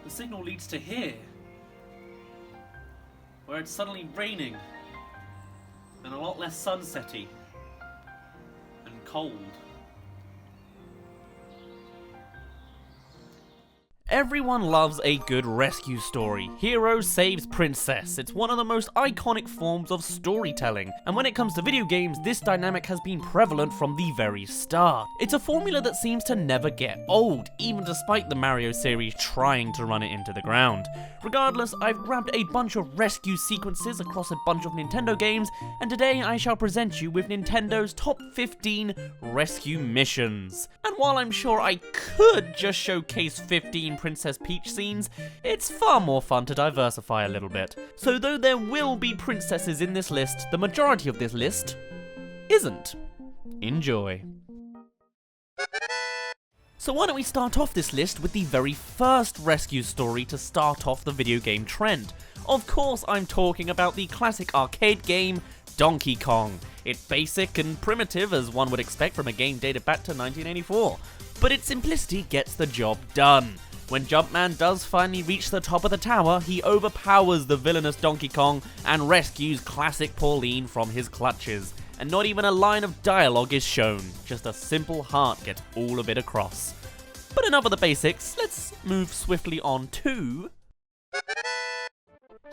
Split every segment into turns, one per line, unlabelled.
The signal leads to here, where it's suddenly raining, and a lot less sunsetty, and cold.
Everyone loves a good rescue story. Hero saves princess. It's one of the most iconic forms of storytelling, and when it comes to video games, this dynamic has been prevalent from the very start. It's a formula that seems to never get old, even despite the Mario series trying to run it into the ground. Regardless, I've grabbed a bunch of rescue sequences across a bunch of Nintendo games, and today I shall present you with Nintendo's top 15 rescue missions. And while I'm sure I could just showcase 15 Princess Peach scenes, it's far more fun to diversify a little bit. So though there will be princesses in this list, the majority of this list isn't. Enjoy. So why don't we start off this list with the very first rescue story to start off the video game trend. Of course I'm talking about the classic arcade game, Donkey Kong. It's basic and primitive as one would expect from a game dated back to 1984, but its simplicity gets the job done. When Jumpman does finally reach the top of the tower, he overpowers the villainous Donkey Kong and rescues classic Pauline from his clutches. And not even a line of dialogue is shown, just a simple heart gets all of it across. But enough of the basics, let's move swiftly on to...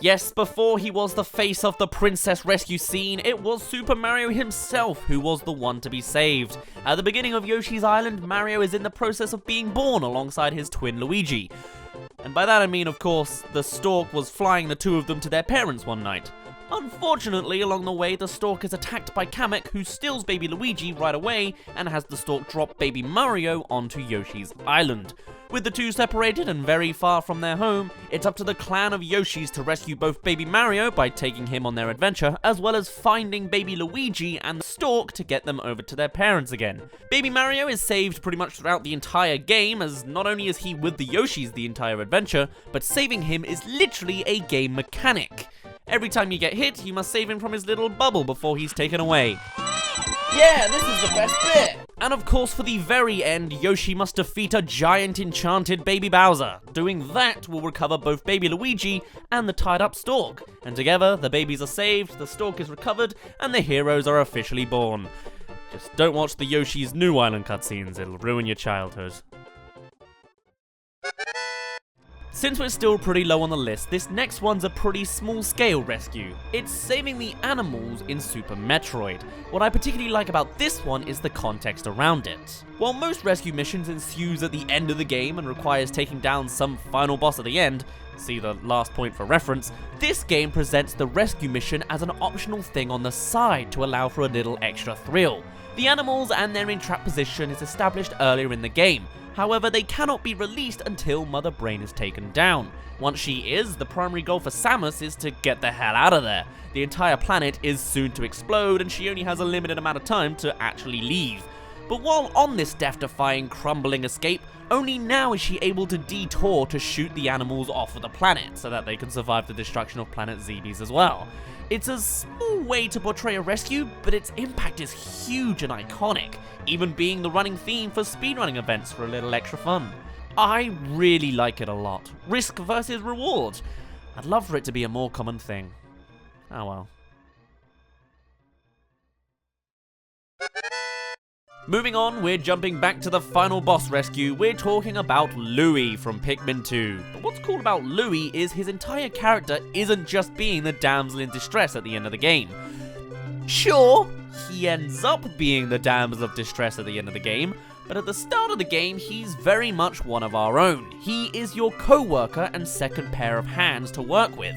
Yes, before he was the face of the princess rescue scene, it was Super Mario himself who was the one to be saved. At the beginning of Yoshi's Island, Mario is in the process of being born alongside his twin Luigi. And by that I mean, of course, the stork was flying the two of them to their parents one night. Unfortunately, along the way, the stork is attacked by Kamek, who steals baby Luigi right away and has the stork drop baby Mario onto Yoshi's Island. With the two separated and very far from their home, it's up to the clan of Yoshis to rescue both baby Mario by taking him on their adventure, as well as finding baby Luigi and the stork to get them over to their parents again. Baby Mario is saved pretty much throughout the entire game, as not only is he with the Yoshis the entire adventure, but saving him is literally a game mechanic. Every time you get hit, you must save him from his little bubble before he's taken away. Yeah, this is the best bit! And of course, for the very end, Yoshi must defeat a giant enchanted baby Bowser. Doing that will recover both baby Luigi and the tied up stork. And together, the babies are saved, the stork is recovered, and the heroes are officially born. Just don't watch the Yoshi's New Island cutscenes, it'll ruin your childhood. Since we're still pretty low on the list, this next one's a pretty small-scale rescue. It's saving the animals in Super Metroid. What I particularly like about this one is the context around it. While most rescue missions ensues at the end of the game and requires taking down some final boss at the end, see the last point for reference, this game presents the rescue mission as an optional thing on the side to allow for a little extra thrill. The animals and their entrapped position is established earlier in the game. However, they cannot be released until Mother Brain is taken down. Once she is, the primary goal for Samus is to get the hell out of there. The entire planet is soon to explode and she only has a limited amount of time to actually leave. But while on this death-defying, crumbling escape, only now is she able to detour to shoot the animals off of the planet, so that they can survive the destruction of planet Zebes as well. It's a small way to portray a rescue, but its impact is huge and iconic, even being the running theme for speedrunning events for a little extra fun. I really like it a lot. Risk versus reward. I'd love for it to be a more common thing. Oh well. Moving on, we're jumping back to the final boss rescue. We're talking about Louie from Pikmin 2. But what's cool about Louie is his entire character isn't just being the damsel in distress at the end of the game. Sure, he ends up being the damsel of distress at the end of the game, but at the start of the game, he's very much one of our own. He is your co-worker and second pair of hands to work with.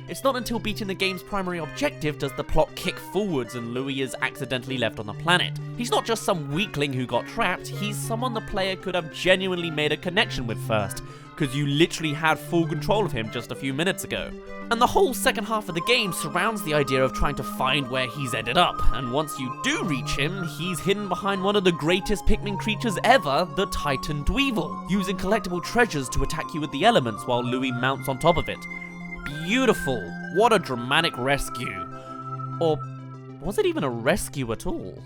It's not until beating the game's primary objective does the plot kick forwards and Louie is accidentally left on the planet. He's not just some weakling who got trapped, he's someone the player could have genuinely made a connection with first, because you literally had full control of him just a few minutes ago. And the whole second half of the game surrounds the idea of trying to find where he's ended up, and once you do reach him, he's hidden behind one of the greatest Pikmin creatures ever, the Titan Dweevil, using collectible treasures to attack you with the elements while Louie mounts on top of it. Beautiful. What a dramatic rescue. Or was it even a rescue at all?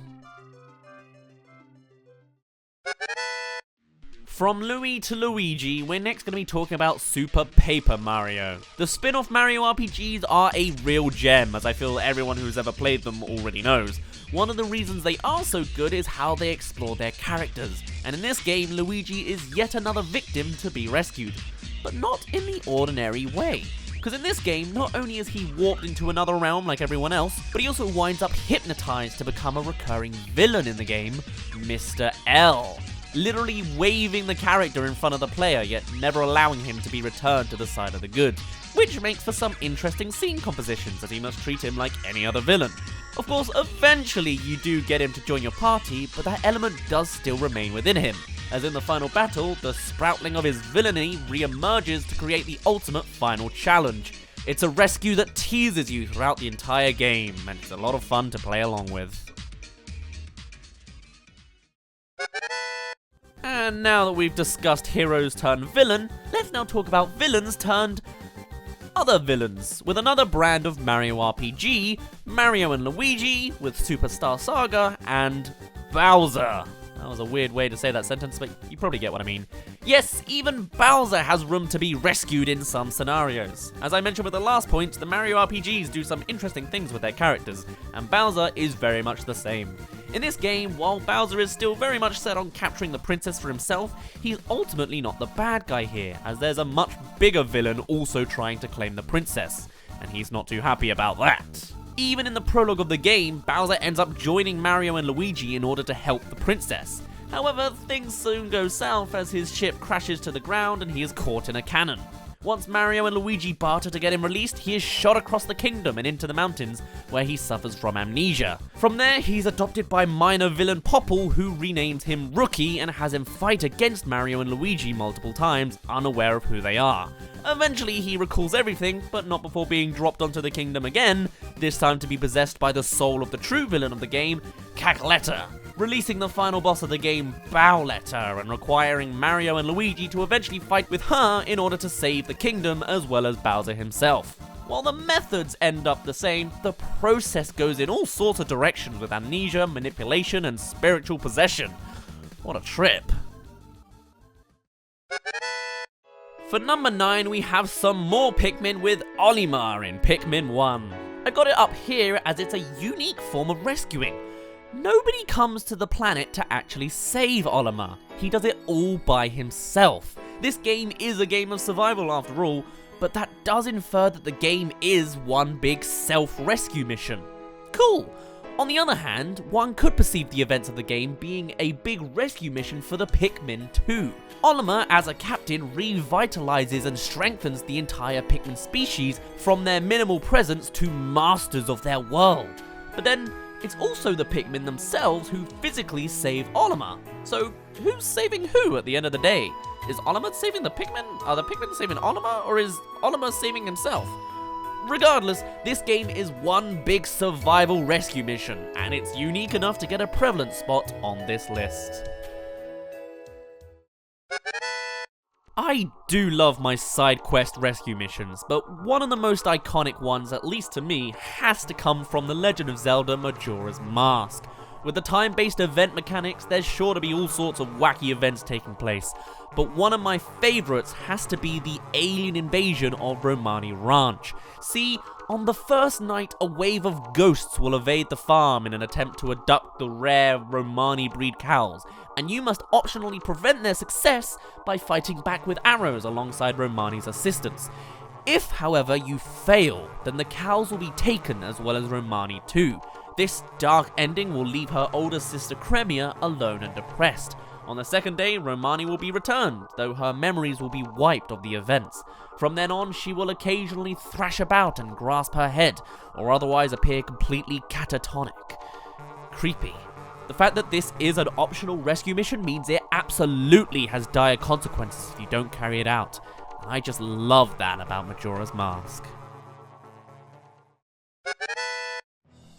From Louie to Luigi, we're next going to be talking about Super Paper Mario. The spin-off Mario RPGs are a real gem, as I feel everyone who's ever played them already knows. One of the reasons they are so good is how they explore their characters, and in this game, Luigi is yet another victim to be rescued. But not in the ordinary way. Because in this game, not only is he warped into another realm like everyone else, but he also winds up hypnotized to become a recurring villain in the game, Mr. L. Literally waving the character in front of the player, yet never allowing him to be returned to the side of the good. Which makes for some interesting scene compositions, as he must treat him like any other villain. Of course, eventually you do get him to join your party, but that element does still remain within him. As in the final battle, the sproutling of his villainy re-emerges to create the ultimate final challenge. It's a rescue that teases you throughout the entire game, and it's a lot of fun to play along with. And now that we've discussed heroes turned villain, let's now talk about villains turned other villains, with another brand of Mario RPG, Mario and Luigi, with Superstar Saga, and Bowser. That was a weird way to say that sentence, but you probably get what I mean. Yes, even Bowser has room to be rescued in some scenarios. As I mentioned with the last point, the Mario RPGs do some interesting things with their characters, and Bowser is very much the same. In this game, while Bowser is still very much set on capturing the princess for himself, he's ultimately not the bad guy here, as there's a much bigger villain also trying to claim the princess, and he's not too happy about that. Even in the prologue of the game, Bowser ends up joining Mario and Luigi in order to help the princess. However, things soon go south as his ship crashes to the ground and he is caught in a cannon. Once Mario and Luigi barter to get him released, he is shot across the kingdom and into the mountains, where he suffers from amnesia. From there, he's adopted by minor villain Popple, who renames him Rookie and has him fight against Mario and Luigi multiple times, unaware of who they are. Eventually, he recalls everything, but not before being dropped onto the kingdom again, this time to be possessed by the soul of the true villain of the game, Cackletta, releasing the final boss of the game, Bowletta, and requiring Mario and Luigi to eventually fight with her in order to save the kingdom as well as Bowser himself. While the methods end up the same, the process goes in all sorts of directions with amnesia, manipulation, and spiritual possession. What a trip. For number 9, we have some more Pikmin with Olimar in Pikmin 1. I got it up here as it's a unique form of rescuing. Nobody comes to the planet to actually save Olimar. He does it all by himself. This game is a game of survival after all, but that does infer that the game is one big self-rescue mission. Cool! On the other hand, one could perceive the events of the game being a big rescue mission for the Pikmin too. Olimar, as a captain, revitalizes and strengthens the entire Pikmin species from their minimal presence to masters of their world. But then, it's also the Pikmin themselves who physically save Olimar. So, who's saving who at the end of the day? Is Olimar saving the Pikmin? Are the Pikmin saving Olimar? Or is Olimar saving himself? Regardless, this game is one big survival rescue mission, and it's unique enough to get a prevalent spot on this list. I do love my side quest rescue missions, but one of the most iconic ones, at least to me, has to come from The Legend of Zelda Majora's Mask. With the time-based event mechanics, there's sure to be all sorts of wacky events taking place, but one of my favourites has to be the alien invasion of Romani Ranch. See, on the first night, a wave of ghosts will invade the farm in an attempt to abduct the rare Romani breed cows, and you must optionally prevent their success by fighting back with arrows alongside Romani's assistants. If, however, you fail, then the cows will be taken as well as Romani too. This dark ending will leave her older sister Cremia alone and depressed. On the second day, Romani will be returned, though her memories will be wiped of the events. From then on, she will occasionally thrash about and grasp her head, or otherwise appear completely catatonic. Creepy. The fact that this is an optional rescue mission means it absolutely has dire consequences if you don't carry it out. And I just love that about Majora's Mask.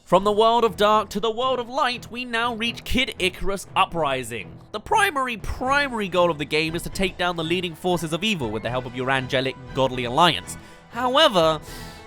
From the world of dark to the world of light, we now reach Kid Icarus Uprising. The primary goal of the game is to take down the leading forces of evil with the help of your angelic, godly alliance. However,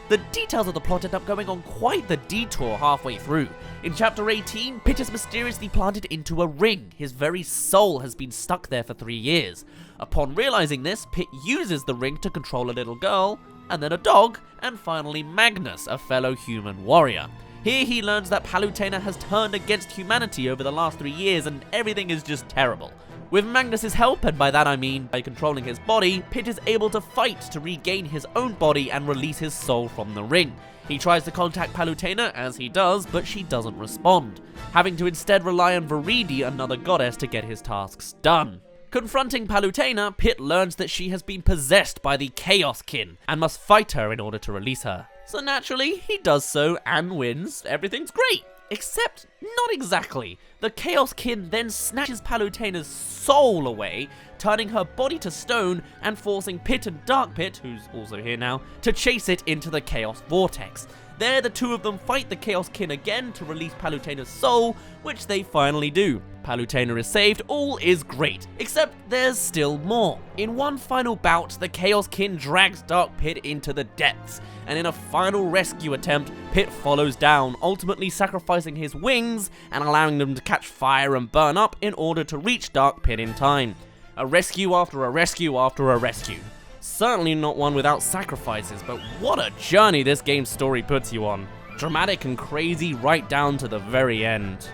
The details of the plot end up going on quite the detour halfway through. In chapter 18, Pit is mysteriously planted into a ring. His very soul has been stuck there for 3 years. Upon realizing this, Pit uses the ring to control a little girl, and then a dog, and finally Magnus, a fellow human warrior. Here he learns that Palutena has turned against humanity over the last 3 years and everything is just terrible. With Magnus's help, and by that I mean by controlling his body, Pit is able to fight to regain his own body and release his soul from the ring. He tries to contact Palutena, as he does, but she doesn't respond, having to instead rely on Viridi, another goddess, to get his tasks done. Confronting Palutena, Pit learns that she has been possessed by the Chaos Kin and must fight her in order to release her. So naturally, he does so and wins. Everything's great. Except, not exactly. The Chaos Kin then snatches Palutena's soul away, turning her body to stone and forcing Pit and Dark Pit, who's also here now, to chase it into the Chaos Vortex. There, the two of them fight the Chaos Kin again to release Palutena's soul, which they finally do. Palutena is saved, all is great, except there's still more. In one final bout, the Chaos Kin drags Dark Pit into the depths, and in a final rescue attempt, Pit follows down, ultimately sacrificing his wings and allowing them to catch fire and burn up in order to reach Dark Pit in time. A rescue after a rescue after a rescue. Certainly not one without sacrifices, but what a journey this game's story puts you on. Dramatic and crazy right down to the very end.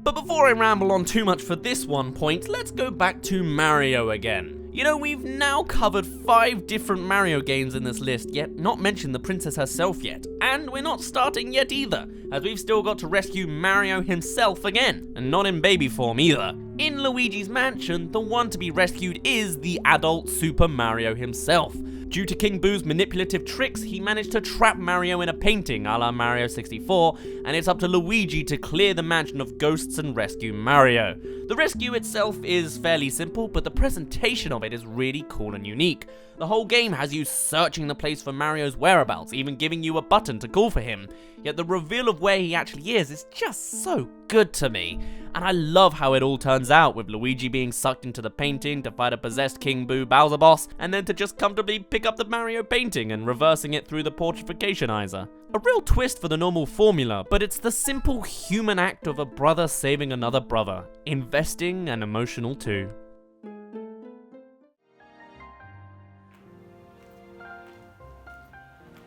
But before I ramble on too much for this one point, let's go back to Mario again. You know, we've now covered 5 different Mario games in this list, yet not mentioned the princess herself yet. And we're not starting yet either, as we've still got to rescue Mario himself again, and not in baby form either. In Luigi's Mansion, the one to be rescued is the adult Super Mario himself. Due to King Boo's manipulative tricks, he managed to trap Mario in a painting a la Mario 64, and it's up to Luigi to clear the mansion of ghosts and rescue Mario. The rescue itself is fairly simple, but the presentation of it is really cool and unique. The whole game has you searching the place for Mario's whereabouts, even giving you a button to call for him. Yet the reveal of where he actually is just so good to me. And I love how it all turns out, with Luigi being sucked into the painting to fight a possessed King Boo Bowser boss, and then to just comfortably pick up the Mario painting and reversing it through the portrificationizer. A real twist for the normal formula, but it's the simple human act of a brother saving another brother. Investing and emotional too.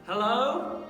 Hello?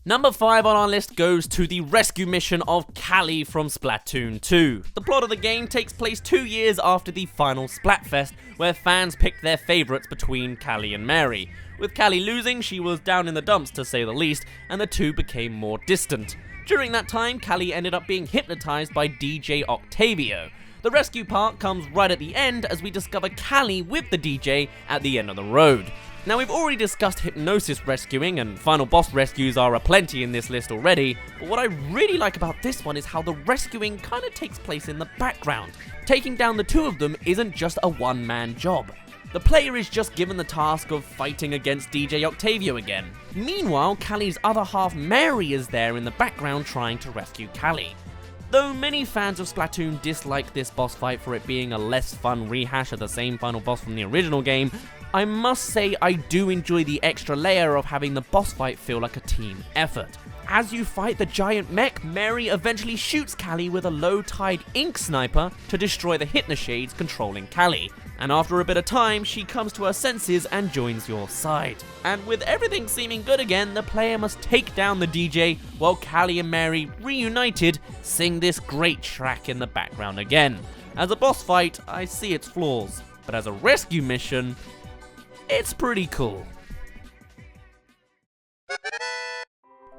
Number 5 on our list goes to the rescue mission of Callie from Splatoon 2. The plot of the game takes place 2 years after the final Splatfest, where fans picked their favourites between Callie and Mary. With Callie losing, she was down in the dumps to say the least, and the two became more distant. During that time, Callie ended up being hypnotised by DJ Octavio. The rescue part comes right at the end as we discover Callie with the DJ at the end of the road. Now, we've already discussed hypnosis rescuing, and final boss rescues are aplenty in this list already, but what I really like about this one is how the rescuing kind of takes place in the background. Taking down the two of them isn't just a one-man job. The player is just given the task of fighting against DJ Octavio again. Meanwhile, Callie's other half, Mary, is there in the background trying to rescue Callie. Though many fans of Splatoon dislike this boss fight for it being a less fun rehash of the same final boss from the original game, I must say I do enjoy the extra layer of having the boss fight feel like a team effort. As you fight the giant mech, Mary eventually shoots Callie with a low-tide ink sniper to destroy the hypnoshades controlling Callie. And after a bit of time, she comes to her senses and joins your side. And with everything seeming good again, the player must take down the DJ while Callie and Mary, reunited, sing this great track in the background again. As a boss fight, I see its flaws, but as a rescue mission, it's pretty cool.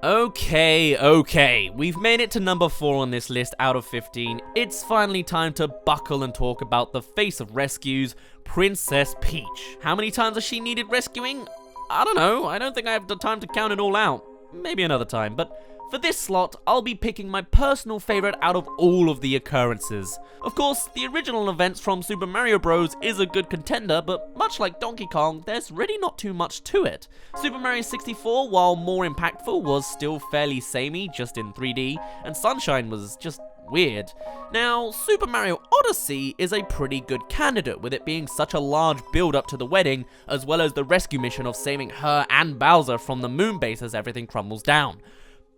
Okay, we've made it to number 4 on this list out of 15. It's finally time to buckle and talk about the face of rescues, Princess Peach. How many times has she needed rescuing? I don't know, I don't think I have the time to count it all out. Maybe another time, but for this slot, I'll be picking my personal favourite out of all of the occurrences. Of course, the original events from Super Mario Bros. Is a good contender, but much like Donkey Kong, there's really not too much to it. Super Mario 64, while more impactful, was still fairly samey, just in 3D, and Sunshine was just weird. Now, Super Mario Odyssey is a pretty good candidate, with it being such a large build-up to the wedding, as well as the rescue mission of saving her and Bowser from the moon base as everything crumbles down.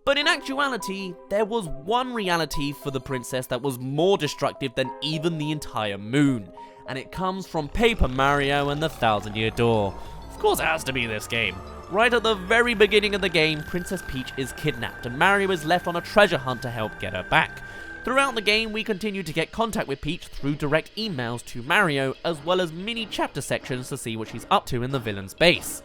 But in actuality, there was one reality for the princess that was more destructive than even the entire moon, and it comes from Paper Mario and the Thousand-Year Door. Of course it has to be this game. Right at the very beginning of the game, Princess Peach is kidnapped and Mario is left on a treasure hunt to help get her back. Throughout the game, we continue to get contact with Peach through direct emails to Mario, as well as mini chapter sections to see what she's up to in the villain's base.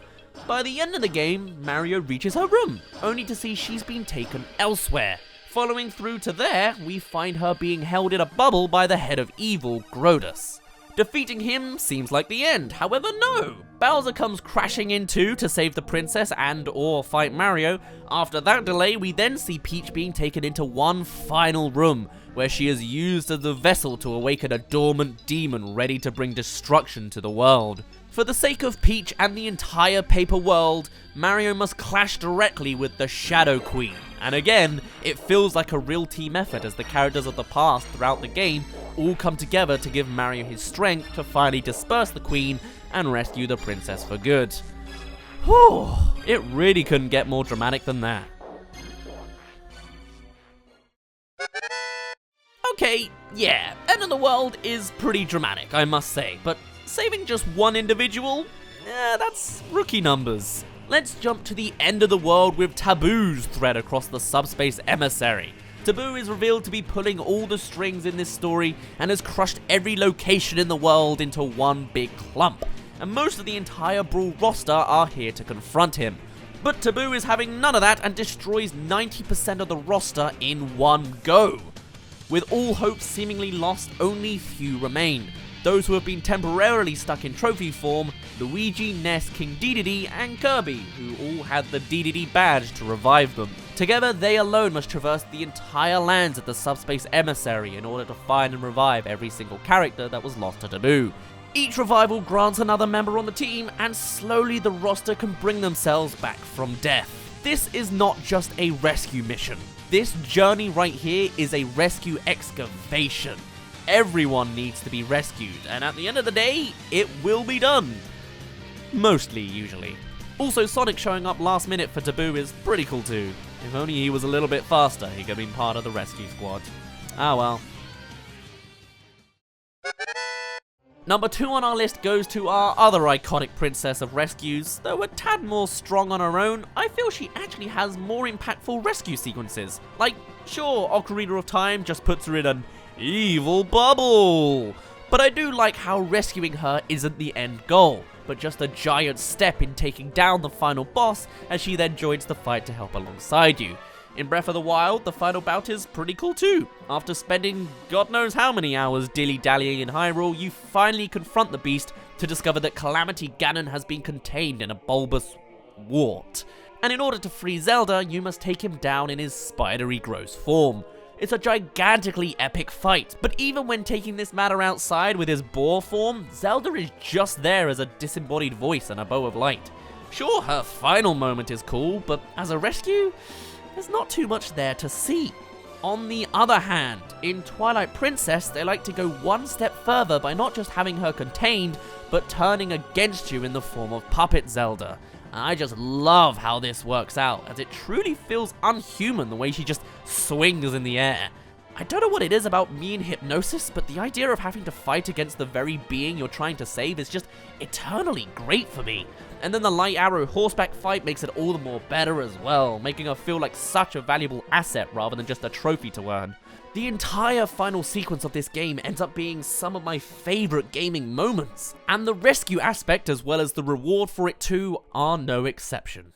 By the end of the game, Mario reaches her room, only to see she's been taken elsewhere. Following through to there, we find her being held in a bubble by the head of evil, Grodus. Defeating him seems like the end, however no! Bowser comes crashing in too to save the princess and or fight Mario. After that delay, we then see Peach being taken into one final room, where she is used as a vessel to awaken a dormant demon ready to bring destruction to the world. For the sake of Peach and the entire paper world, Mario must clash directly with the Shadow Queen. And again, it feels like a real team effort as the characters of the past throughout the game all come together to give Mario his strength to finally disperse the Queen and rescue the princess for good. Whew, it really couldn't get more dramatic than that. Okay, yeah, End of the World is pretty dramatic, I must say, but saving just one individual? That's rookie numbers. Let's jump to the End of the World with Taboo's thread across the Subspace Emissary. Taboo is revealed to be pulling all the strings in this story and has crushed every location in the world into one big clump, and most of the entire Brill roster are here to confront him. But Taboo is having none of that and destroys 90% of the roster in one go. With all hope seemingly lost, only few remain. Those who have been temporarily stuck in trophy form, Luigi, Ness, King Dedede, and Kirby, who all had the Dedede badge to revive them. Together, they alone must traverse the entire lands of the Subspace Emissary in order to find and revive every single character that was lost to Taboo. Each revival grants another member on the team, and slowly the roster can bring themselves back from death. This is not just a rescue mission. This journey right here is a rescue excavation. Everyone needs to be rescued, and at the end of the day, it will be done. Mostly, usually. Also, Sonic showing up last minute for Taboo is pretty cool too. If only he was a little bit faster, he could have been part of the rescue squad. Ah well. Number 2 on our list goes to our other iconic princess of rescues. Though a tad more strong on her own, I feel she actually has more impactful rescue sequences. Like, sure, Ocarina of Time just puts her in an evil bubble, but I do like how rescuing her isn't the end goal, but just a giant step in taking down the final boss as she then joins the fight to help alongside you. In Breath of the Wild, the final bout is pretty cool too. After spending God knows how many hours dilly-dallying in Hyrule, you finally confront the beast to discover that Calamity Ganon has been contained in a bulbous wart. And in order to free Zelda, you must take him down in his spidery gross form. It's a gigantically epic fight, but even when taking this matter outside with his boar form, Zelda is just there as a disembodied voice and a bow of light. Sure, her final moment is cool, but as a rescue, there's not too much there to see. On the other hand, in Twilight Princess, they like to go one step further by not just having her contained, but turning against you in the form of Puppet Zelda. And I just love how this works out, as it truly feels unhuman the way she just swings in the air. I don't know what it is about me and hypnosis, but the idea of having to fight against the very being you're trying to save is just eternally great for me. And then the light arrow horseback fight makes it all the more better as well, making her feel like such a valuable asset rather than just a trophy to earn. The entire final sequence of this game ends up being some of my favourite gaming moments, and the rescue aspect as well as the reward for it too are no exception.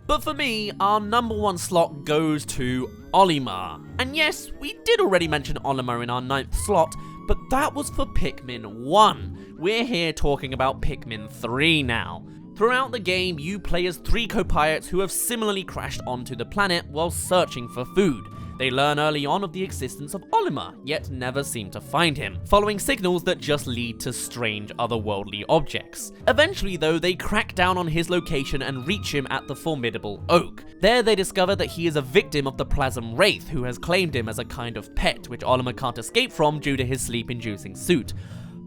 But for me, our number 1 slot goes to Olimar. And yes, we did already mention Olimar in our 9th slot, but that was for Pikmin 1. We're here talking about Pikmin 3 now. Throughout the game, you play as 3 co-pilots who have similarly crashed onto the planet while searching for food. They learn early on of the existence of Olimar, yet never seem to find him, following signals that just lead to strange otherworldly objects. Eventually though, they crack down on his location and reach him at the formidable Oak. There they discover that he is a victim of the Plasm Wraith, who has claimed him as a kind of pet, which Olimar can't escape from due to his sleep-inducing suit.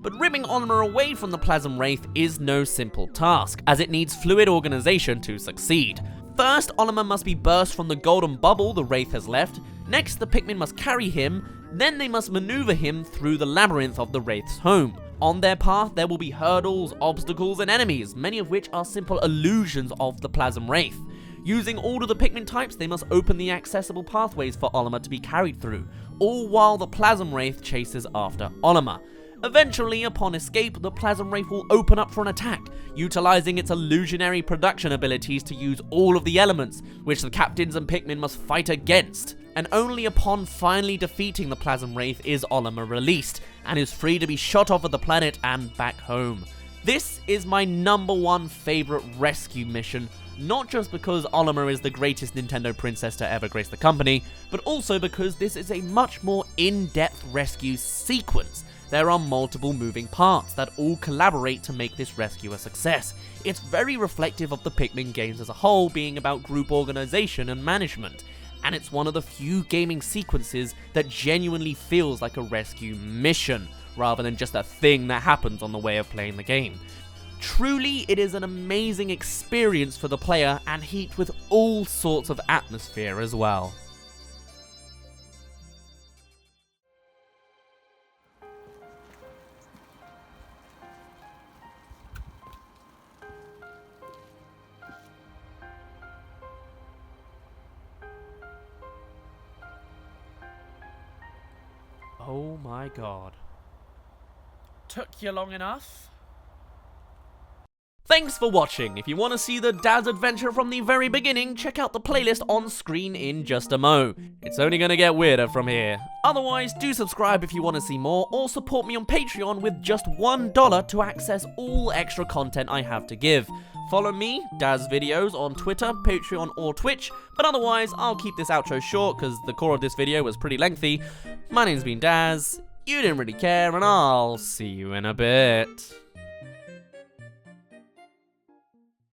But ripping Olimar away from the Plasm Wraith is no simple task, as it needs fluid organization to succeed. First, Olimar must be burst from the golden bubble the Wraith has left. Next, the Pikmin must carry him. Then they must maneuver him through the labyrinth of the Wraith's home. On their path, there will be hurdles, obstacles, and enemies, many of which are simple illusions of the Plasm Wraith. Using all of the Pikmin types, they must open the accessible pathways for Olimar to be carried through, all while the Plasm Wraith chases after Olimar. Eventually, upon escape, the Plasm Wraith will open up for an attack, utilizing its illusionary production abilities to use all of the elements, which the captains and Pikmin must fight against. And only upon finally defeating the Plasm Wraith is Olimar released, and is free to be shot off of the planet and back home. This is my #1 favorite rescue mission, not just because Olimar is the greatest Nintendo princess to ever grace the company, but also because this is a much more in-depth rescue sequence. There are multiple moving parts that all collaborate to make this rescue a success. It's very reflective of the Pikmin games as a whole, being about group organization and management, and it's one of the few gaming sequences that genuinely feels like a rescue mission, rather than just a thing that happens on the way of playing the game. Truly, it is an amazing experience for the player, and heaped with all sorts of atmosphere as well. Oh my god.
Took you long enough?
Thanks for watching. If you want to see the Daz adventure from the very beginning, check out the playlist on screen in just a mo. It's only gonna get weirder from here. Otherwise, do subscribe if you want to see more, or support me on Patreon with just $1 to access all extra content I have to give. Follow me, Daz Videos, on Twitter, Patreon, or Twitch, but otherwise, I'll keep this outro short because the core of this video was pretty lengthy. My name's been Daz, you didn't really care, and I'll see you in a bit.